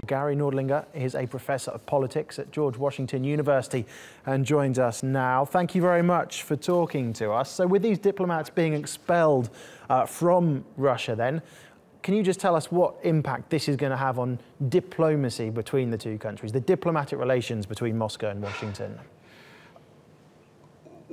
Gary Nordlinger is a professor of politics at George Washington University and joins us now. Thank you very much for talking to us. So with these diplomats being expelled from Russia then, can you just tell us what impact this is going to have on diplomacy between the two countries, the diplomatic relations between Moscow and Washington?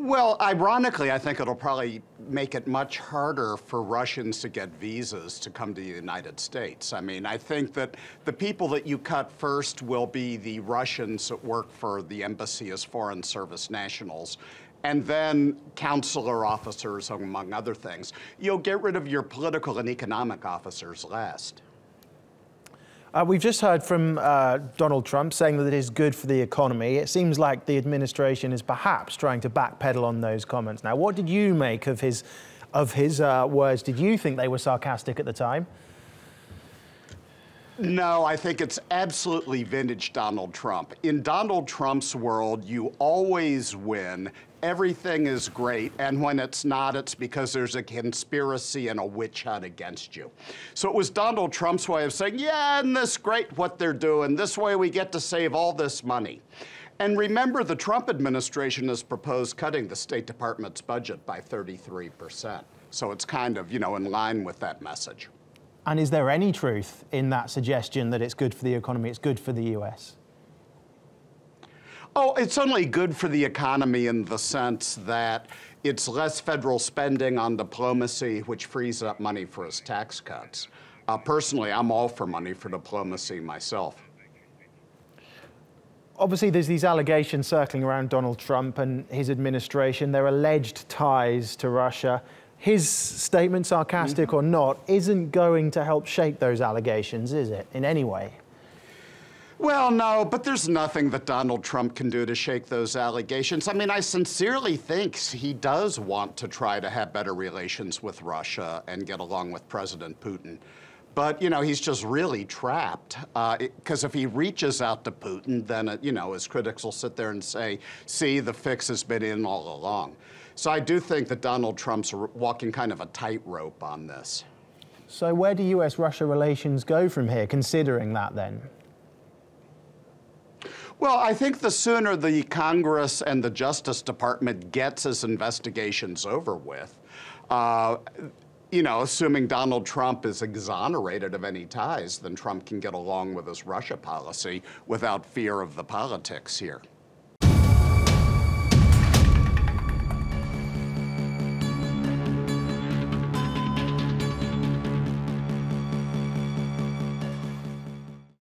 Well, ironically, I think it'll probably make it much harder for Russians to get visas to come to the United States. I mean, I think that the people that you cut first will be the Russians that work for the embassy as Foreign Service nationals, and then consular officers, among other things. You'll get rid of your political and economic officers last. We've just heard from Donald Trump saying that it is good for the economy. It seems like the administration is perhaps trying to backpedal on those comments. Now, what did you make of his words? Did you think they were sarcastic at the time? No, I think it's absolutely vintage Donald Trump. In Donald Trump's world, you always win. Everything is great, and when it's not, it's because there's a conspiracy and a witch hunt against you. So it was Donald Trump's way of saying, yeah, isn't this great what they're doing? This way we get to save all this money. And remember, the Trump administration has proposed cutting the State Department's budget by 33%. So it's kind of, in line with that message. And is there any truth in that suggestion that it's good for the economy, it's good for the US? Oh, it's only good for the economy in the sense that it's less federal spending on diplomacy, which frees up money for his tax cuts. Personally, I'm all for money for diplomacy myself. Obviously, there's these allegations circling around Donald Trump and his administration, their alleged ties to Russia. His statement, sarcastic or not, isn't going to help shake those allegations, is it, in any way? Well, no, but there's nothing that Donald Trump can do to shake those allegations. I mean, I sincerely think he does want to try to have better relations with Russia and get along with President Putin. But, he's just really trapped, because if he reaches out to Putin, then, his critics will sit there and say, see, the fix has been in all along. So I do think that Donald Trump's walking kind of a tightrope on this. So where do US-Russia relations go from here, considering that then? Well, I think the sooner the Congress and the Justice Department gets his investigations over with, assuming Donald Trump is exonerated of any ties, then Trump can get along with his Russia policy without fear of the politics here.